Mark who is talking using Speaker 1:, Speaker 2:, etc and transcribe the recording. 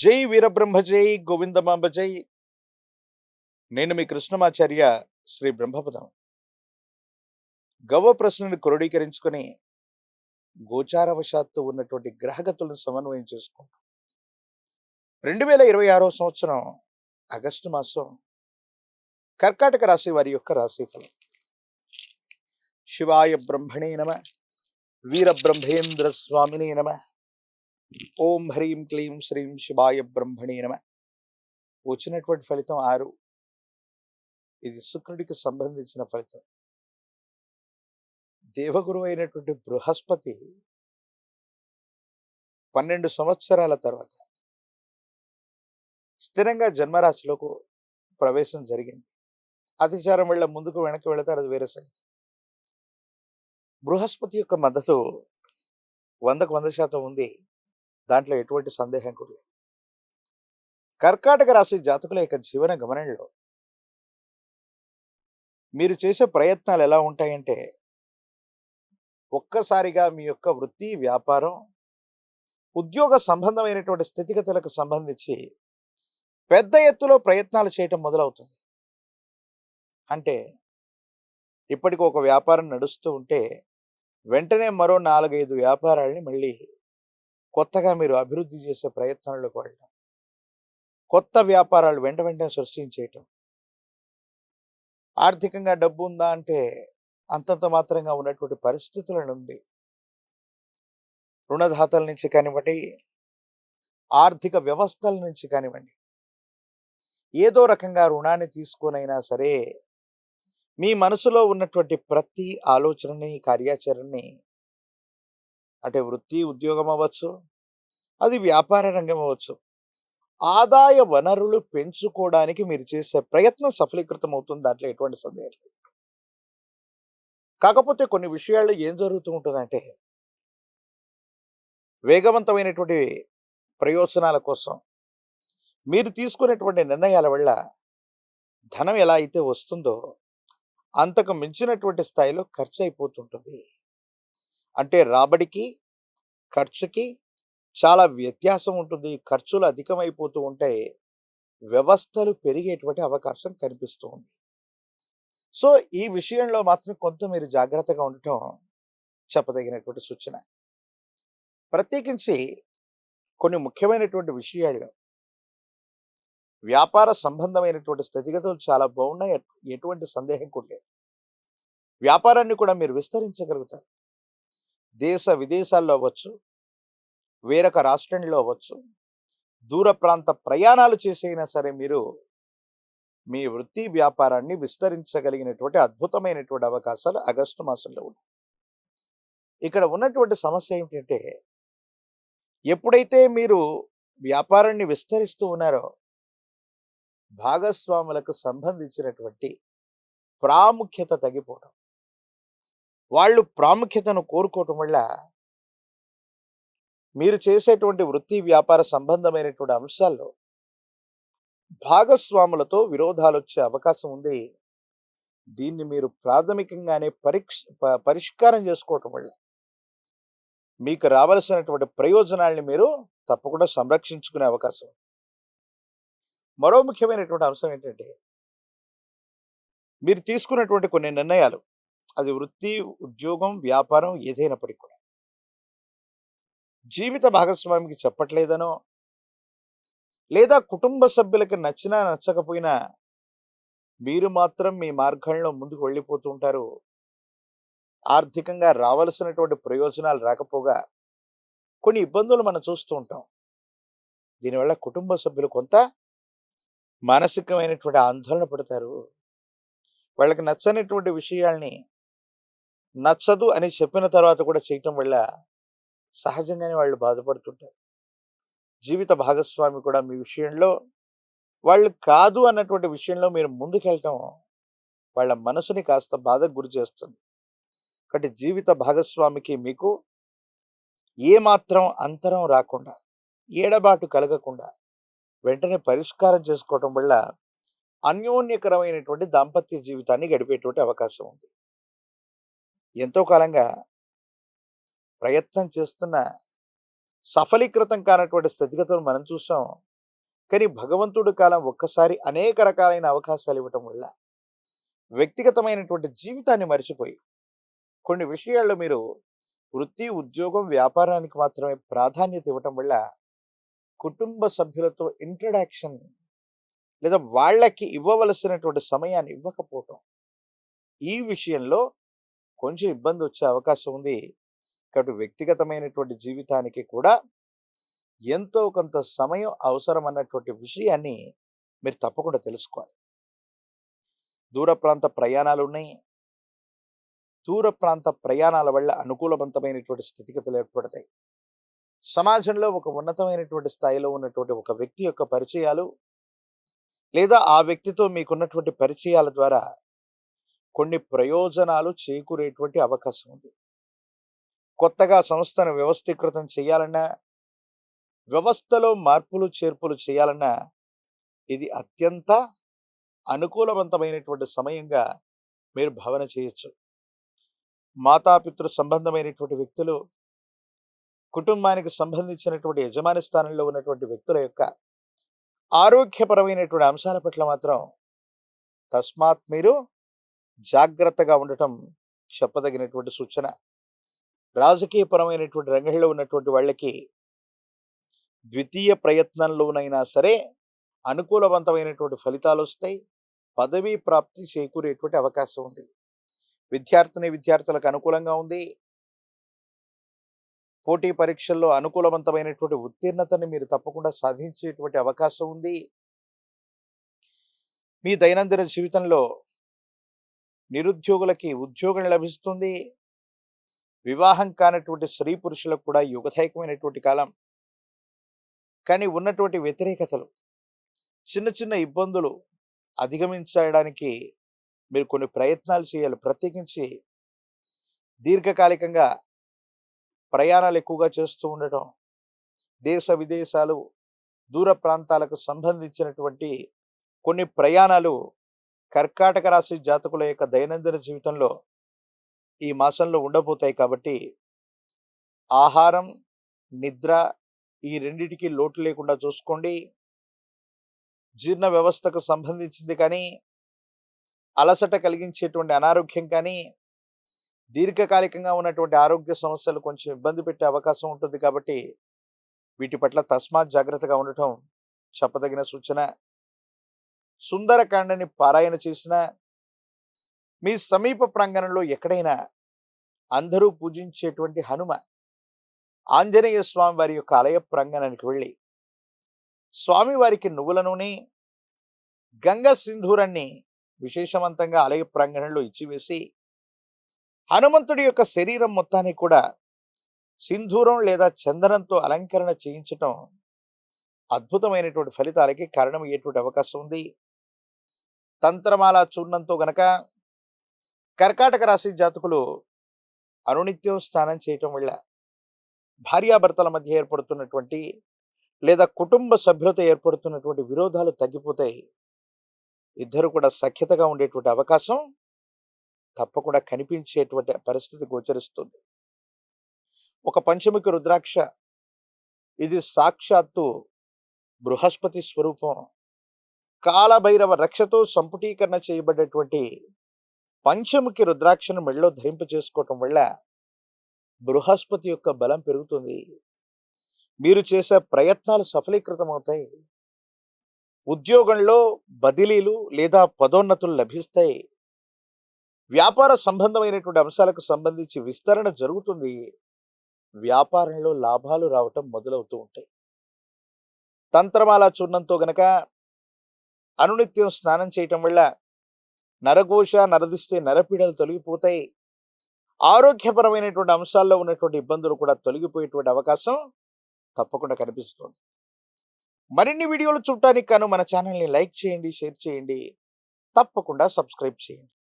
Speaker 1: జై వీరబ్రహ్మ జై గోవిందమాంబ జై. నేను మీ కృష్ణమాచార్య శ్రీ బ్రహ్మపదం. గవ్వ ప్రశ్నను క్రోడీకరించుకొని గోచారవశాత్తు ఉన్నటువంటి గ్రహగతులను సమన్వయం చేసుకుంటాం. 2026 సంవత్సరం ఆగస్టు మాసం కర్కాటక రాశి వారి యొక్క రాశిఫలం. శివాయ బ్రహ్మణే నమ, వీరబ్రహ్మేంద్ర స్వామినే నమ, ఓం హ్రీం క్లీం శ్రీం శివాయ బ్రహ్మణే నమ. వచ్చినటువంటి ఫలితం 6. ఇది శుక్రుడికి సంబంధించిన ఫలితం. దేవగురు అయినటువంటి బృహస్పతి 12 సంవత్సరాల తర్వాత స్థిరంగా జన్మరాశిలోకి ప్రవేశం జరిగింది. అతిచారం వల్ల ముందుకు వెనక్కి వెళతారు, అది వేరే సంగతి. బృహస్పతి యొక్క మద్దతు 100% ఉంది. దాంట్లో ఎటువంటి సందేహం కూడా లేదు. కర్కాటక రాశి జాతకుల యొక్క జీవన గమనంలో మీరు చేసే ప్రయత్నాలు ఎలా ఉంటాయంటే, ఒక్కసారిగా మీ యొక్క వృత్తి, వ్యాపారం, ఉద్యోగ సంబంధమైనటువంటి స్థితిగతులకు సంబంధించి పెద్ద ఎత్తులో ప్రయత్నాలు చేయటం మొదలవుతుంది. అంటే ఇప్పటికి ఒక వ్యాపారం నడుస్తూ ఉంటే వెంటనే మరో 4-5 వ్యాపారాలని మళ్ళీ కొత్తగా మీరు అభివృద్ధి చేసే ప్రయత్నాల్లోకి వెళ్ళటం, కొత్త వ్యాపారాలు వెంటనే సృష్టించేయటం. ఆర్థికంగా డబ్బు ఉందా అంటే అంతంత మాత్రంగా ఉన్నటువంటి పరిస్థితుల నుండి, రుణదాతల నుంచి కానివ్వండి, ఆర్థిక వ్యవస్థల నుంచి కానివ్వండి, ఏదో రకంగా రుణాన్ని తీసుకొనైనా సరే మీ మనసులో ఉన్నటువంటి ప్రతి ఆలోచనని, కార్యాచరణని, అంటే వృత్తి ఉద్యోగం అవ్వచ్చు, అది వ్యాపార రంగం అవ్వచ్చు, ఆదాయ వనరులు పెంచుకోవడానికి మీరు చేసే ప్రయత్నం సఫలీకృతం అవుతుంది. దాంట్లో ఎటువంటి సందేహం లేదు. కాకపోతే కొన్ని విషయాల్లో ఏం జరుగుతూ ఉంటుందంటే, వేగవంతమైనటువంటి ప్రయోజనాల కోసం మీరు తీసుకునేటువంటి నిర్ణయాల వల్ల ధనం ఎలా అయితే వస్తుందో అంతకు మించినటువంటి స్థాయిలో ఖర్చు అయిపోతుంటుంది. అంటే రాబడికి ఖర్చుకి చాలా వ్యత్యాసం ఉంటుంది. ఖర్చులు అధికమైపోతూ ఉంటే వ్యవస్థలు పెరిగేటువంటి అవకాశం కనిపిస్తూ ఉంది. సో ఈ విషయంలో మాత్రం కొంత మీరు జాగ్రత్తగా ఉండటం చెప్పదగినటువంటి సూచన. ప్రత్యేకించి కొన్ని ముఖ్యమైనటువంటి విషయాలు, వ్యాపార సంబంధమైనటువంటి స్థితిగతులు చాలా బాగున్నాయి, ఎటువంటి సందేహం కూడా లేదు. వ్యాపారాన్ని కూడా మీరు విస్తరించగలుగుతారు. దేశ విదేశాల్లో అవ్వచ్చు, వేరొక రాష్ట్రంలో అవ్వచ్చు, దూర ప్రాంత ప్రయాణాలు చేసైనా సరే మీరు మీ వృత్తి వ్యాపారాన్ని విస్తరించగలిగినటువంటి అద్భుతమైనటువంటి అవకాశాలు ఆగస్టు మాసంలో ఉన్నాయి. ఇక్కడ ఉన్నటువంటి సమస్య ఏమిటంటే, ఎప్పుడైతే మీరు వ్యాపారాన్ని విస్తరిస్తూ ఉన్నారో భాగస్వాములకు సంబంధించినటువంటి ప్రాముఖ్యత తగ్గిపోవడం, వాళ్ళు ప్రాముఖ్యతను కోరుకోవటం వల్ల మీరు చేసేటువంటి వృత్తి వ్యాపార సంబంధమైనటువంటి అంశాల్లో భాగస్వాములతో విరోధాలు వచ్చే అవకాశం ఉంది. దీన్ని మీరు ప్రాథమికంగానే పరిష్కారం చేసుకోవటం వల్ల మీకు రావలసినటువంటి ప్రయోజనాల్ని మీరు తప్పకుండా సంరక్షించుకునే అవకాశం. మరో ముఖ్యమైనటువంటి అంశం ఏంటంటే, మీరు తీసుకున్నటువంటి కొన్ని నిర్ణయాలు, అది వృత్తి, ఉద్యోగం, వ్యాపారం ఏదైనప్పటికీ కూడా జీవిత భాగస్వామికి చెప్పట్లేదనో, లేదా కుటుంబ సభ్యులకి నచ్చినా నచ్చకపోయినా మీరు మాత్రం మీ మార్గంలో ముందుకు వెళ్ళిపోతూ ఉంటారు. ఆర్థికంగా రావలసినటువంటి ప్రయోజనాలు రాకపోగా కొన్ని ఇబ్బందులు మనం చూస్తూ ఉంటాం. దీనివల్ల కుటుంబ సభ్యులు కొంత మానసికమైనటువంటి ఆందోళన పడతారు. వాళ్ళకి నచ్చనిటువంటి విషయాల్ని నచ్చదు అని చెప్పిన తర్వాత కూడా చేయటం వల్ల సహజంగానే వాళ్ళు బాధపడుతుంటారు. జీవిత భాగస్వామి కూడా మీ విషయంలో వాళ్ళు కాదు అన్నటువంటి విషయంలో మీరు ముందుకెళ్ళటం వాళ్ళ మనసుని కాస్త బాధకు గురి చేస్తుంది. కాబట్టి జీవిత భాగస్వామికి మీకు ఏమాత్రం అంతరం రాకుండా, ఏడబాటు కలగకుండా వెంటనే పరిష్కారం చేసుకోవటం వల్ల అన్యోన్యకరమైనటువంటి దాంపత్య జీవితాన్ని గడిపేటువంటి అవకాశం ఉంది. ఎంతో కాలంగా ప్రయత్నం చేస్తున్న సఫలీకృతం కానటువంటి స్థితిగతులు మనం చూసాం. కానీ భగవంతుడి కాలం ఒక్కసారి అనేక రకాలైన అవకాశాలు ఇవ్వటం వల్ల వ్యక్తిగతమైనటువంటి జీవితాన్ని మర్చిపోయి కొన్ని విషయాల్లో మీరు వృత్తి, ఉద్యోగం, వ్యాపారానికి మాత్రమే ప్రాధాన్యత ఇవ్వటం వల్ల కుటుంబ సభ్యులతో ఇంట్రడక్షన్ లేదా వాళ్ళకి ఇవ్వవలసినటువంటి సమయాన్ని ఇవ్వకపోవటం, ఈ విషయంలో కొంచెం ఇబ్బంది వచ్చే అవకాశం ఉంది. కాబట్టి వ్యక్తిగతమైనటువంటి జీవితానికి కూడా ఎంతో కొంత సమయం అవసరం అన్నటువంటి విషయాన్ని మీరు తప్పకుండా తెలుసుకోవాలి. దూర ప్రాంత ప్రయాణాలు ఉన్నాయి. దూర ప్రాంత ప్రయాణాల వల్ల అనుకూలవంతమైనటువంటి స్థితిగతులు ఏర్పడతాయి. సమాజంలో ఒక ఉన్నతమైనటువంటి స్థాయిలో ఉన్నటువంటి ఒక వ్యక్తి యొక్క పరిచయాలు లేదా ఆ వ్యక్తితో మీకున్నటువంటి పరిచయాల ద్వారా కొన్ని ప్రయోజనాలు చేకూరేటువంటి అవకాశం ఉంది. కొత్తగా సంస్థను వ్యవస్థీకృతం చేయాలన్నా, వ్యవస్థలో మార్పులు చేర్పులు చేయాలన్నా ఇది అత్యంత అనుకూలవంతమైనటువంటి సమయంగా మీరు భావన చేయొచ్చు. మాతాపితృ సంబంధమైనటువంటి వ్యక్తులు, కుటుంబానికి సంబంధించినటువంటి యజమాని స్థానంలో ఉన్నటువంటి వ్యక్తుల యొక్క ఆరోగ్యపరమైనటువంటి అంశాల పట్ల మాత్రం తస్మాత్ మీరు జాగ్రత్తగా ఉండటం చెప్పదగినటువంటి సూచన. రాజకీయపరమైనటువంటి రంగంలో ఉన్నటువంటి వాళ్ళకి ద్వితీయ ప్రయత్నంలోనైనా సరే అనుకూలవంతమైనటువంటి ఫలితాలు వస్తాయి. పదవీ ప్రాప్తి చేకూరేటువంటి అవకాశం ఉంది. విద్యార్థులకు అనుకూలంగా ఉంది. పోటీ పరీక్షల్లో అనుకూలవంతమైనటువంటి ఉత్తీర్ణతని మీరు తప్పకుండా సాధించేటువంటి అవకాశం ఉంది. మీ దైనందిన జీవితంలో నిరుద్యోగులకి ఉద్యోగం లభిస్తుంది. వివాహం కానటువంటి స్త్రీ పురుషులకు కూడా యుగదాయకమైనటువంటి కాలం. కానీ ఉన్నటువంటి వ్యతిరేకతలు, చిన్న చిన్న ఇబ్బందులు అధిగమించడానికి మీరు కొన్ని ప్రయత్నాలు చేయాలి. ప్రత్యేకించి దీర్ఘకాలికంగా ప్రయాణాలు ఎక్కువగా చేస్తూ ఉండటం, దేశ విదేశాలు, దూర ప్రాంతాలకు సంబంధించినటువంటి కొన్ని ప్రయాణాలు కర్కాటక రాశి జాతకుల యొక్క దైనందిన జీవితంలో ఈ మాసంలో ఉండబోతాయి. కాబట్టి ఆహారం, నిద్ర ఈ రెండిటికి లోటు లేకుండా చూసుకోండి. జీర్ణ వ్యవస్థకు సంబంధించింది కానీ, అలసట కలిగించేటువంటి అనారోగ్యం కానీ, దీర్ఘకాలికంగా ఉన్నటువంటి ఆరోగ్య సమస్యలు కొంచెం ఇబ్బంది పెట్టే అవకాశం ఉంటుంది. కాబట్టి వీటి పట్ల తస్మాత్ జాగ్రత్తగా ఉండటం చెప్పదగిన సూచన. సుందరకాండని పారాయణ చేసిన, మీ సమీప ప్రాంగణంలో ఎక్కడైనా అందరూ పూజించేటువంటి హనుమ ఆంజనేయ స్వామి వారి యొక్క ఆలయ ప్రాంగణానికి వెళ్ళి స్వామివారికి నువ్వుల నూనె, గంగ సింధూరాన్ని విశేషవంతంగా ఆలయ ప్రాంగణంలో ఇచ్చివేసి హనుమంతుడి యొక్క శరీరం మొత్తాన్ని కూడా సింధూరం లేదా చందనంతో అలంకరణ చేయించటం అద్భుతమైనటువంటి ఫలితాలకి కారణమయ్యేటువంటి అవకాశం ఉంది. తంత్రమాల చూర్ణంతో గనక కర్కాటక రాశి జాతకులు అనునిత్యం స్నానం చేయటం వల్ల భార్యాభర్తల మధ్య ఏర్పడుతున్నటువంటి లేదా కుటుంబ సభ్యులతో ఏర్పడుతున్నటువంటి విరోధాలు తగ్గిపోతాయి. ఇద్దరు కూడా సఖ్యతగా ఉండేటువంటి అవకాశం తప్పకుండా కనిపించేటువంటి పరిస్థితి గోచరిస్తుంది. ఒక పంచముఖి రుద్రాక్ష, ఇది సాక్షాత్తు బృహస్పతి స్వరూపం. కాలభైరవ రక్షతో సంపుటీకరణ చేయబడ్డటువంటి పంచముఖి రుద్రాక్షను మెడలో ధరింప చేసుకోవటం వల్ల బృహస్పతి యొక్క బలం పెరుగుతుంది. మీరు చేసే ప్రయత్నాలు సఫలీకృతమవుతాయి. ఉద్యోగంలో బదిలీలు లేదా పదోన్నతులు లభిస్తాయి. వ్యాపార సంబంధమైనటువంటి అంశాలకు సంబంధించి విస్తరణ జరుగుతుంది. వ్యాపారంలో లాభాలు రావటం మొదలవుతూ ఉంటాయి. తంత్రమాల చూర్ణంతో గనక అనునిత్యం స్నానం చేయటం వల్ల నరఘోష, నరదిష్టి, నరపీడలు తొలగిపోతాయి. ఆరోగ్యపరమైనటువంటి అంశాల్లో ఉన్నటువంటి ఇబ్బందులు కూడా తొలగిపోయేటువంటి అవకాశం తప్పకుండా కనిపిస్తుంది. మరిన్ని వీడియోలు చూడటానికి గాను మన ఛానల్ని లైక్ చేయండి, షేర్ చేయండి, తప్పకుండా సబ్స్క్రైబ్ చేయండి.